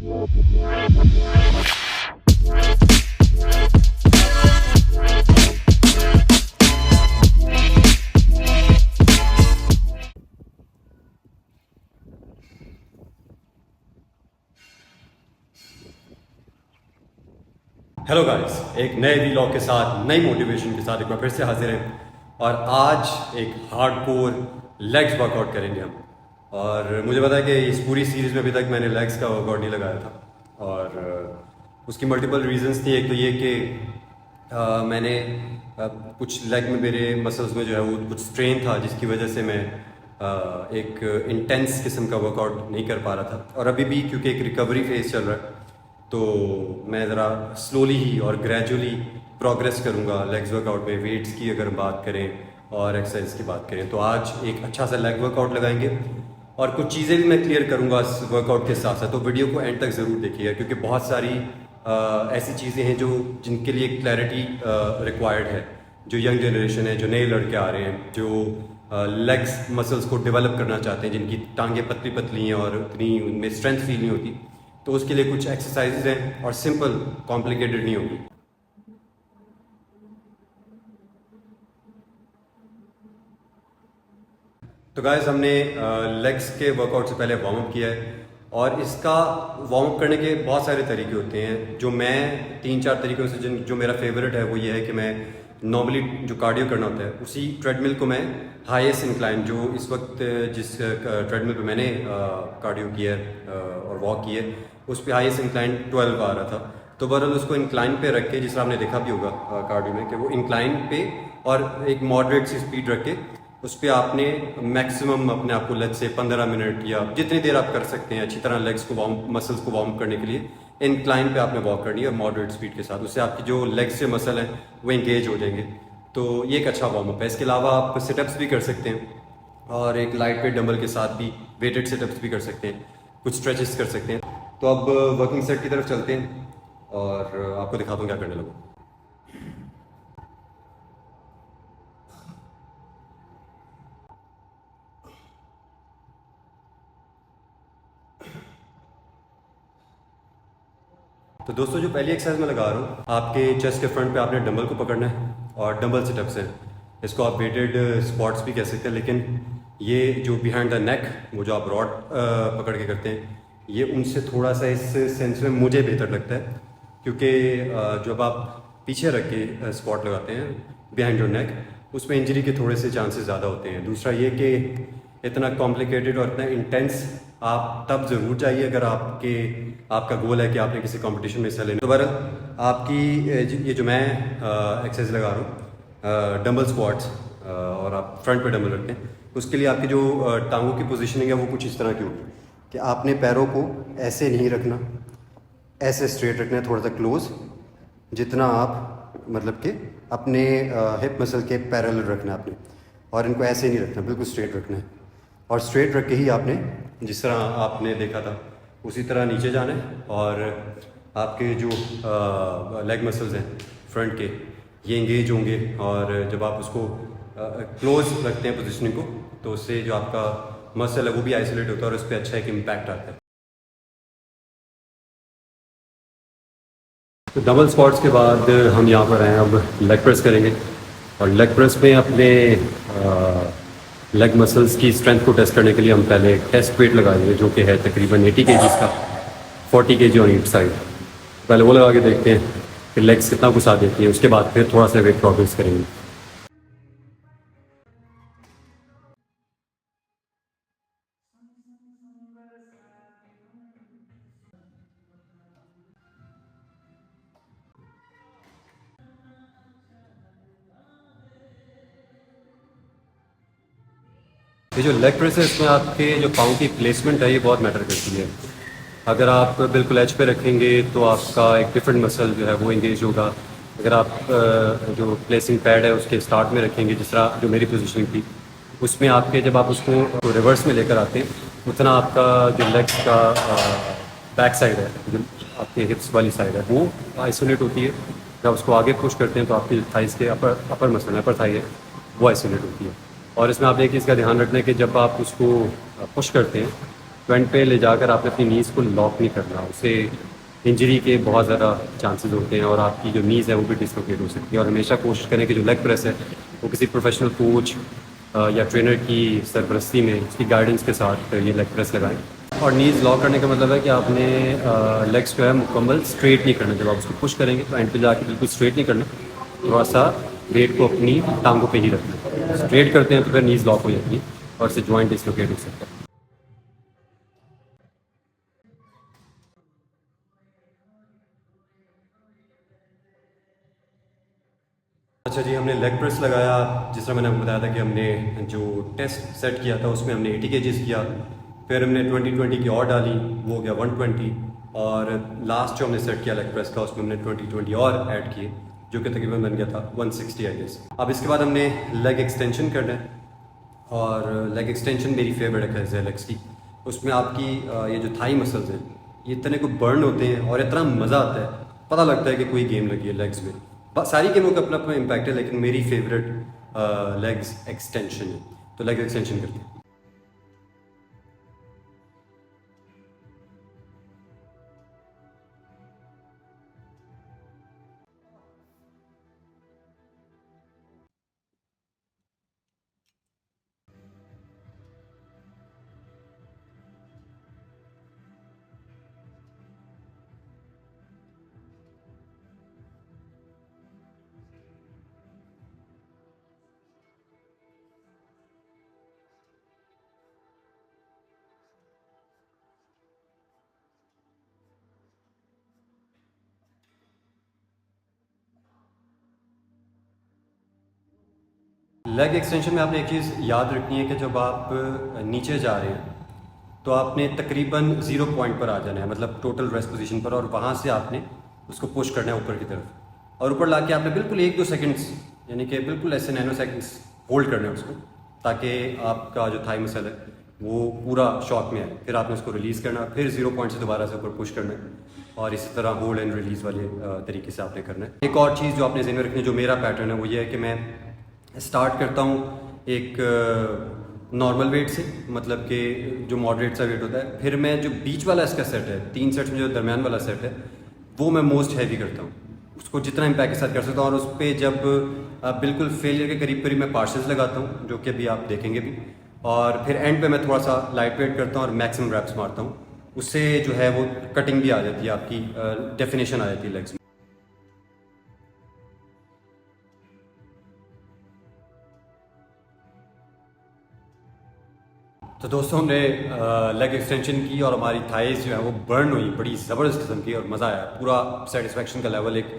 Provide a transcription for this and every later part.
Hello guys, एक नए vlog के साथ नई मोटिवेशन के साथ एक बार फिर से हाजिर हैं। और आज एक हार्डकोर लेग्स वर्कआउट करेंगे हम। और मुझे पता है कि इस पूरी सीरीज़ में अभी तक मैंने लेग्स का वर्कआउट नहीं लगाया था, और उसकी मल्टीपल रीजंस थी। एक तो ये कि मैंने कुछ लेग में मेरे मसल्स में जो है वो कुछ स्ट्रेन था, जिसकी वजह से मैं एक इंटेंस किस्म का वर्कआउट नहीं कर पा रहा था। और अभी भी क्योंकि एक रिकवरी फेज चल रहा है, तो मैं ज़रा स्लोली ही और ग्रेजुअली प्रोग्रेस करूँगा लेग्स वर्कआउट में। वेट्स की अगर बात करें और एक्सरसाइज की बात करें, तो आज एक अच्छा सा लेग वर्कआउट लगाएंगे और कुछ चीज़ें भी मैं क्लियर करूँगा इस वर्कआउट के साथ साथ। तो वीडियो को एंड तक ज़रूर देखिएगा, क्योंकि बहुत सारी ऐसी चीज़ें हैं जो जिनके लिए क्लैरिटी रिक्वायर्ड है। जो यंग जनरेशन है, जो नए लड़के आ रहे हैं, जो लेग्स मसल्स को डेवलप करना चाहते हैं, जिनकी टांगें पतली पतली हैं और उतनी उनमें स्ट्रेंथ फील नहीं होती, तो उसके लिए कुछ एक्सरसाइजेज हैं और सिंपल, कॉम्प्लिकेटेड नहीं होगी। तो गाइस, हमने लेग्स के वर्कआउट से पहले वार्म अप किया है, और इसका वार्म अप करने के बहुत सारे तरीके होते हैं। जो मैं 3-4 तरीकों से जो मेरा फेवरेट है वो ये है कि मैं नॉर्मली जो कार्डियो करना होता है, उसी ट्रेडमिल को मैं हाईएस्ट इंक्लाइन, जो इस वक्त जिस ट्रेडमिल पे मैंने कार्डियो किया है और वॉक किया है, उस पर हाईएस्ट इंक्लाइन 12 आ रहा था। तो बहरहाल उसको इंक्लाइन पे रख के, जिस तरह आपने देखा भी होगा कार्डियो में, कि वो इंक्लाइन पे और एक मॉडरेट सी स्पीड रख के उस पर आपने मैक्सिमम अपने आप को लेग से 15 मिनट या जितनी देर आप कर सकते हैं अच्छी तरह लेग्स को मसल्स को वार्म करने के लिए इंक्लाइन पे आपने वॉक करनी है मॉडरेट स्पीड के साथ। उससे आपकी जो लेग्स से मसल हैं वो इंगेज हो जाएंगे। तो ये एक अच्छा वार्म अप है। इसके अलावा आप सिटअप्स भी कर सकते हैं, और एक लाइट वेट डंबल के साथ भी वेटेड सिटअप्स भी कर सकते हैं, कुछ स्ट्रेचेस कर सकते हैं। तो अब वर्किंग सेट की तरफ चलते हैं और आपको दिखाता हूँ क्या करने लगूँ। तो दोस्तों, जो पहली एक्सरसाइज मैं लगा रहा हूँ, आपके चेस्ट के फ्रंट पे आपने डंबल को पकड़ना है और डंबल सिटअप्स हैं। इसको आप वेटेड स्क्वाट्स भी कह सकते हैं, लेकिन ये जो बिहाइंड द नेक, वो जो आप रॉड पकड़ के करते हैं, ये उनसे थोड़ा सा इस सेंस में मुझे बेहतर लगता है। क्योंकि जब आप पीछे रख के स्क्वाट लगाते हैं बिहाइंड योर नेक, उसमें इंजरी के थोड़े से चांसेस ज़्यादा होते हैं। दूसरा ये कि इतना कॉम्प्लिकेटेड और इतना इंटेंस आप तब ज़रूर चाहिए अगर आपका गोल है कि आपने किसी कंपटीशन में हिस्सा लेना। तो बहरहाल आपकी ये जो मैं एक्सरसाइज लगा रहा हूँ डंबल स्क्वाट्स, और आप फ्रंट पे डंबल रखते हैं, उसके लिए आपकी जो टांगों की पोजीशनिंग है वो कुछ इस तरह की होगी कि आपने पैरों को ऐसे नहीं रखना, ऐसे स्ट्रेट रखना है, थोड़ा सा क्लोज, जितना आप मतलब कि अपने हिप मसल के पैरेलल रखना है आपने। और इनको ऐसे नहीं रखना, बिल्कुल स्ट्रेट रखना है। और स्ट्रेट रख के ही आपने, जिस तरह आपने देखा था उसी तरह नीचे जाना है, और आपके जो लेग मसल्स हैं फ्रंट के, ये इंगेज होंगे। और जब आप उसको क्लोज रखते हैं पोजीशनिंग को, तो उससे जो आपका मसल है वो भी आइसोलेट होता है और उस पर अच्छा एक इम्पैक्ट आता है। तो डबल स्क्वाट्स के बाद हम यहाँ पर हैं, अब लेग प्रेस करेंगे। और लेग प्रेस में अपने लेग मसल्स की स्ट्रेंथ को टेस्ट करने के लिए हम पहले टेस्ट वेट लगाएंगे, जो कि है तकरीबन 80 kg का, 40 kg ऑन ईच साइड। पहले वो लगा के देखते हैं कि लेग्स कितना घुसा देती है, उसके बाद फिर थोड़ा सा वेट प्रोग्रेस करेंगे। ये जो लेग प्रेस है, इसमें आपके जो पाँव की प्लेसमेंट है ये बहुत मैटर करती है। अगर आप बिल्कुल एज पे रखेंगे तो आपका एक डिफरेंट मसल जो है वो इंगेज होगा। अगर आप जो प्लेसिंग पैड है उसके स्टार्ट में रखेंगे, जिस तरह जो मेरी पोजीशनिंग थी, उसमें आपके जब आप उसको रिवर्स में लेकर आते हैं, उतना आपका जो लेग्स का बैक साइड है, जो आपके हिप्स वाली साइड है, वो आइसोलेट होती है। जब उसको आगे पुश करते हैं तो आपकी थाइस के अपर मसल, अपर थाई है, वो आइसोलेट होती है। और इसमें आपने एक चीज़ का ध्यान रखना है कि जब आप उसको पुश करते हैं फ्रंट पे ले जाकर आपने अपनी नीज़ को लॉक नहीं करना, उससे इंजरी के बहुत ज़्यादा चांसेस होते हैं और आपकी जो नीज़ है वो भी डिसलोकेट हो सकती है। और हमेशा कोशिश करें कि जो लेग प्रेस है वो किसी प्रोफेशनल कोच या ट्रेनर की सरपरस्ती में, उसकी गाइडेंस के साथ ये लेग प्रेस लगाएं। और नीज़ लॉक करने का मतलब है कि आपने लेग्स जो है मुकम्मल स्ट्रेट नहीं करना। जब आप उसको पुश करेंगे तो एंड पे जाके बिल्कुल स्ट्रेट नहीं करना, थोड़ा सा वेट को अपनी टांगों पे ही रखना। स्ट्रेट करते हैं तो फिर नीज़ लॉक हो जाती है और इससे जॉइंट डिसलोकेट हो सकता है। अच्छा जी, हमने लेग प्रेस लगाया। जिस तरह मैंने आपको बताया था कि हमने जो टेस्ट सेट किया था उसमें हमने 80 kgs किया, फिर हमने 20 की और डाली, वो हो गया 120, और लास्ट जो हमने सेट किया लेग प्रेस का उसमें हमने 20 और ऐड किए, जो कि तकरीबन बन गया था 160 आई गेस। अब इसके बाद हमने लेग एक्सटेंशन करना है, और लेग एक्सटेंशन मेरी फेवरेट एक्सरसाइज है लेग्स की। उसमें आपकी ये जो थाई मसल्स हैं ये इतने को बर्न होते हैं और इतना मज़ा आता है, पता लगता है कि कोई गेम लगी है लेग्स में। सारी गेमों का अपना अपना इम्पैक्ट है, लेकिन मेरी फेवरेट लेग्स एक्सटेंशन है, तो लेग एक्सटेंशन करते हैं। लेग एक्सटेंशन में आपने एक चीज़ याद रखनी है कि जब आप नीचे जा रहे हैं तो आपने तकरीबन 0 पॉइंट पर आ जाना है, मतलब टोटल रेस्ट पोजीशन पर, और वहाँ से आपने उसको पुश करना है ऊपर की तरफ, और ऊपर लाके आपने बिल्कुल 1-2 सेकंड्स, यानी कि बिल्कुल ऐसे नैनो सेकंड्स होल्ड करना है उसको, ताकि आपका जो थाई मसल है वो पूरा शॉक में आए। फिर आपने उसको रिलीज़ करना, फिर 0 पॉइंट से दोबारा से ऊपर पुश करना है, और इसी तरह होल्ड एंड रिलीज़ वाले तरीके से आपने करना है। एक और चीज़ जो आपने ज़हन में रखनी है, जो मेरा पैटर्न है वो ये है कि मैं स्टार्ट करता हूँ एक नॉर्मल वेट से, मतलब कि जो मॉडरेट सा वेट होता है, फिर मैं जो बीच वाला इसका सेट है, 3 सेट्स में जो दरमियान वाला सेट है वो मैं मोस्ट हैवी करता हूँ, उसको जितना इम्पैक्ट के साथ कर सकता हूँ। और उस पर जब बिल्कुल फेलियर के करीब करीब मैं पार्शल्स लगाता हूँ, जो कि अभी आप देखेंगे भी, और फिर एंड पे मैं थोड़ा सा लाइट वेट करता हूँ और मैक्सिमम रैप्स मारता हूँ। उससे जो है वो कटिंग भी आ जाती है, आपकी डेफिनेशन आ जाती है लेग्स में। तो दोस्तों, हमने लेग एक्सटेंशन की और हमारी थाइस जो है वो बर्न हुई बड़ी ज़बरदस्त किस्म की, और मज़ा आया, पूरा सेटिस्फेक्शन का लेवल एक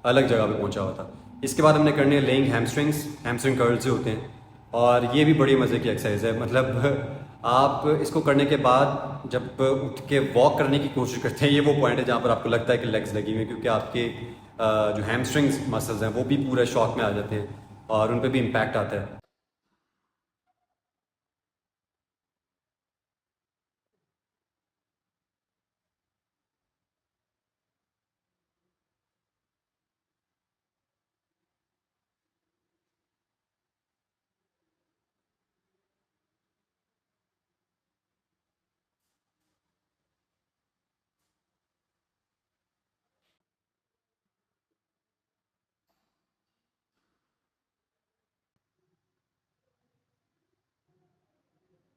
अलग जगह पे पहुंचा हुआ था। इसके बाद हमने करने लेइंग हैमस्ट्रिंग्स, हैमस्ट्रिंग कर्ल्स जो होते हैं, और ये भी बड़ी मज़े की एक्सरसाइज है। मतलब आप इसको करने के बाद जब उठ के वॉक करने की कोशिश करते हैं, ये वो पॉइंट है जहाँ पर आपको लगता है कि लेग्स लगी हुई हैं, क्योंकि आपके जो हैमस्ट्रिंग्स मसल्स हैं वो भी पूरे शॉक में आ जाते हैं और उन पर भी इम्पैक्ट आता है।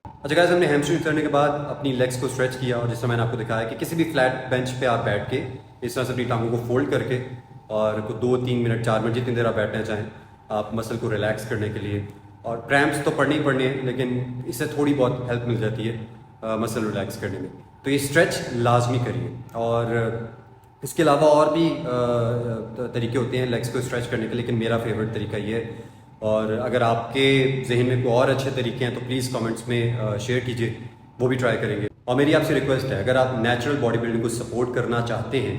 अच्छा गाइस, हमने हैमस्ट्रिंग करने के बाद अपनी लेग्स को स्ट्रेच किया, और जिस तरह मैंने आपको दिखाया कि किसी भी फ्लैट बेंच पे आप बैठ के इस तरह से अपनी टांगों को फोल्ड करके, और 2-3 मिनट 4 मिनट जितनी देर आप बैठना चाहें, आप मसल को रिलैक्स करने के लिए, और क्रैम्प्स तो पड़ने ही पड़ने हैं, लेकिन इससे थोड़ी बहुत हेल्प मिल जाती है मसल रिलैक्स करने में। तो ये स्ट्रेच लाजमी करिए। और इसके अलावा और भी तरीके होते हैं लेग्स को स्ट्रेच करने के, लेकिन मेरा फेवरेट तरीका ये है। और अगर आपके जहन में कोई और अच्छे तरीके हैं तो प्लीज़ कमेंट्स में शेयर कीजिए, वो भी ट्राई करेंगे। और मेरी आपसे रिक्वेस्ट है, अगर आप नेचुरल बॉडी बिल्डिंग को सपोर्ट करना चाहते हैं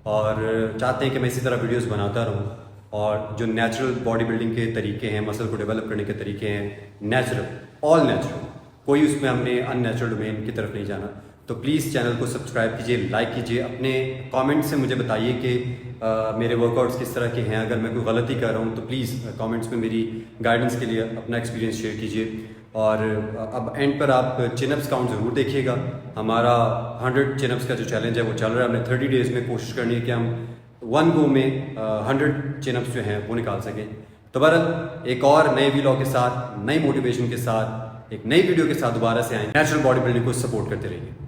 और चाहते हैं कि मैं इसी तरह वीडियोस बनाता रहूं, और जो नेचुरल बॉडी बिल्डिंग के तरीके हैं, मसल को डेवलप करने के तरीके हैं, नेचुरल, ऑल नेचुरल, कोई उसमें हमने अननेचुरल डोमेन की तरफ नहीं जाना, तो प्लीज़ चैनल को सब्सक्राइब कीजिए, लाइक कीजिए, अपने कमेंट से मुझे बताइए कि मेरे वर्कआउट्स किस तरह के हैं। अगर मैं कोई गलती कर रहा हूँ तो प्लीज़ कमेंट्स में मेरी गाइडेंस के लिए अपना एक्सपीरियंस शेयर कीजिए। और अब एंड पर आप चिनअप्स काउंट ज़रूर देखिएगा। हमारा 100 चिनअप्स का जो चैलेंज है वो चल रहा है। हमने 30 डेज़ में कोशिश करनी है कि हम 1 गो में 100 चिनअप्स जो हैं वो निकाल सकें। तो बहरहाल एक और नए व्लॉग के साथ, नई मोटिवेशन के साथ, एक नई वीडियो के साथ दोबारा से आएंगे। नेचुरल बॉडी बिल्डिंग को सपोर्ट करते रहिए।